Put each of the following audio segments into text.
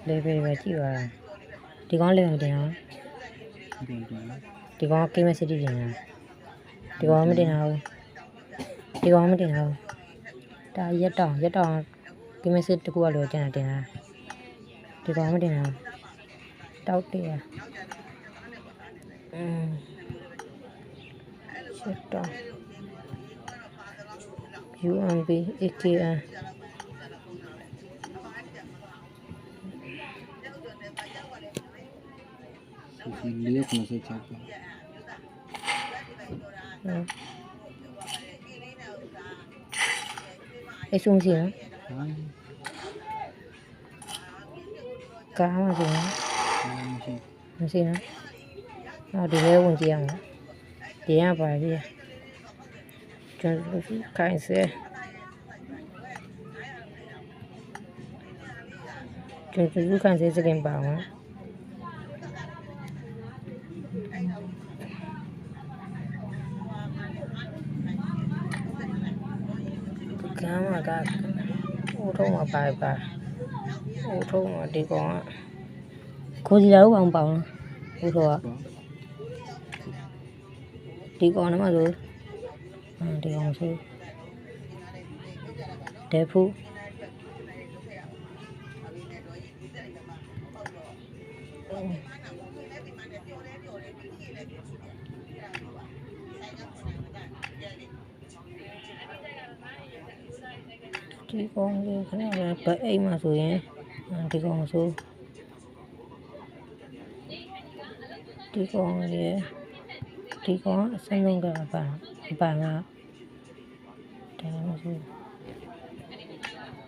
လေပဲကြည့်ပါဒီကောင်းလေးမတင်အောင်ဒီကောင်းကိမစစ်တင်နေတာဒီကောင်းမတင်အောင်ဒီကောင်းမတင်အောင်ဒါရက်တောင်ကိမစစ်တကူကလောကျန်တင်တာဒီကောင်းမတင်အောင်တောက်တည်းချက်တော့ UMB AKN लियो कौन से चाप ऐसे मुझे ना कहाँ मुझे ना मुझे ना और डिले मुझे यहाँ यहाँ पर भी है चलो कैसे चलो कैसे सेकंड पाव है क्या मगा उठो mà bài uठो mà đi con cô gì đâu ông bảo uठo à đi con nó mà rồi đi con sư để phu đi con đi cái này là bẫy mà rồi nhé đi con số đi con đi con xem luôn cả bà mà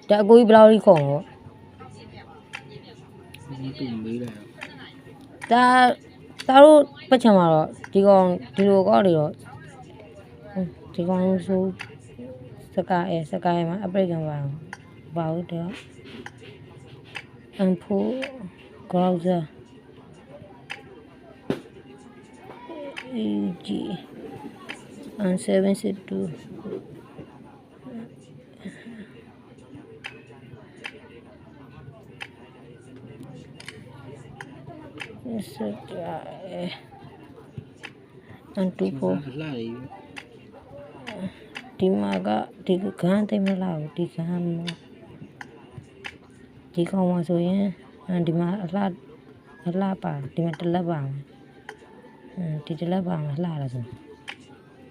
đã coi bao đi con ta tao bắt chầm mà rồi đi con đi đồ có đi rồi đi con số sky mà upgradeกันvào đó input browser EG and 762 and 24 ဒီမှာကဒီကန်းသိမလားဒီကန်းဒီကောင်မှာဆိုရင်ဒီမှာအလှပါဒီမှာတလက်ပါဒီတလက်ပါမှာလှရဆို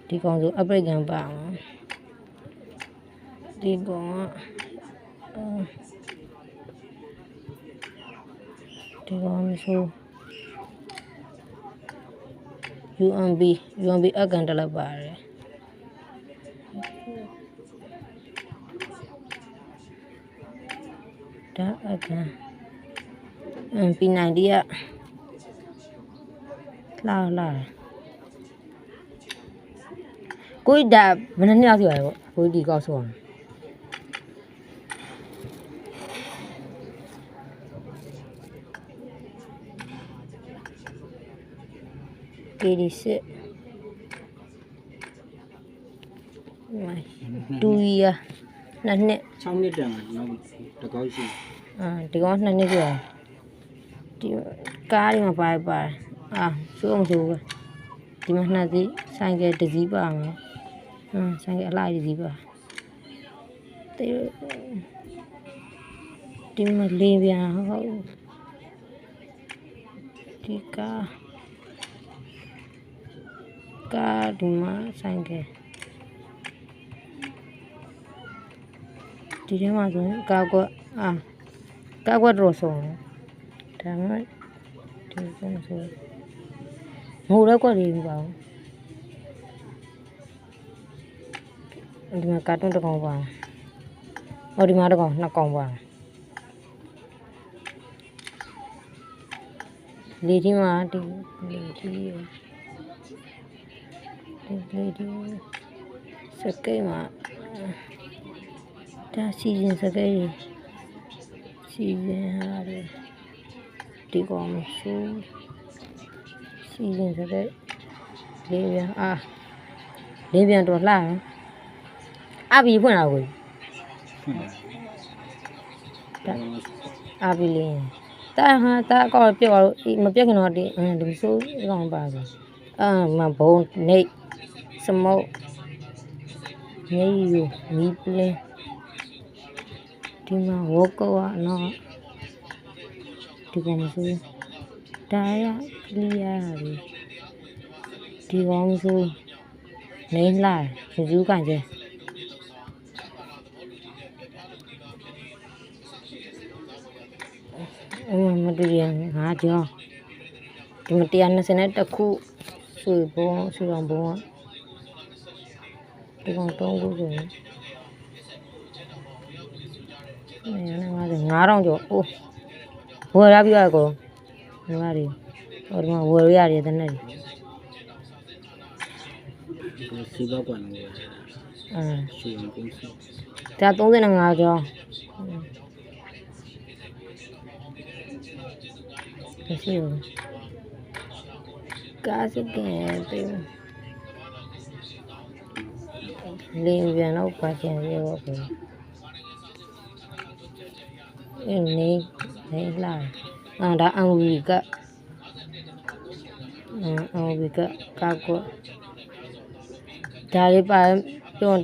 ဒီကောင်ဆို upgrade ကန်ပါဒီကောင်ကဒီကောင်ဆို UMB အကန်တလက်ပါတယ်ဒါအကန်P90 ကလာကိုကြီးဒါဘယ်နှစ်ယောက်ရှိရလဲပေါ့ကိုကြီးဒီကောက်ဆိုအောင်86 2 year နှစ်6နှစ်တန်နောက်တကောက်ရှိဒီကောင်2နှစ်ကျော်ဒီကားတွေမှာပါဆိုးဆိုးပဲဒီမှာနှစ်စီးဆိုင်ကယ်တစ်စီးပါမယ်ဆိုင်ကယ်အလားတစ်စီးပါဒီမှာလေးပြန်ဟုတ်ဒီကားဒီမှာဆိုင်ကယ်ဒီထဲမှာဆိုရင်ကာကွက်တော့ဆုံးဒါမှဒီဆုံးဆိုငိုရက်ကွက်လေးပြပါဦးဒီမှာကာတွန်းတစ်ကောင်ပါဒီမှာတစ်ကောင်နှစ်ကောင်ပါလေဒီမှာဒီစကိတ်မှာဒါစီစဉ်စကိတ်စီစဉ်ဟာဒီကောင်ဆိုစီစဉ်စကိတ်လေးပြန်တော့လှအပြီးဖွင့်လာကို အားပြီးလေးတာဟာတာအကောက်ပြက်သွားလို့မပြက်ခင်တော့ဒီမဆိုးအကောင်ပါဆိုမဘုံနေစမုတ်နေယူမီပလင်းဒီမှာဝကောနော်ဒီကောင်မဆိုးဒါရကလီယာလေးဒီကောင်မဆိုးနေလာစူးကန်ကျမတူရငါကြောဒီမ120နဲ့တစ်ခုဆွေဘုံဆွေအောင်ဘုံဒီကောင်3ခုဆိုရင်9000ကျော်အိုးဝယ်ရပြီကောငါရီဟိုဒီမှာဝယ်ရရတယ်တဲ့နဲ့ စီဘောကွာနေရှိရင်ကိုစီ ဒါ35ကျော်မရှိဘူးကားစကင်ပေးလင်းပြန်တော့ပါချင်ရတော့ဘူးနေလာဒါအဝီကအဝီကကာကွဒါလေးပါပြော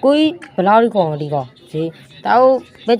ကိုဘယ်လောက်ခေါ်ဒီကောဈေးတောက်ဘယ်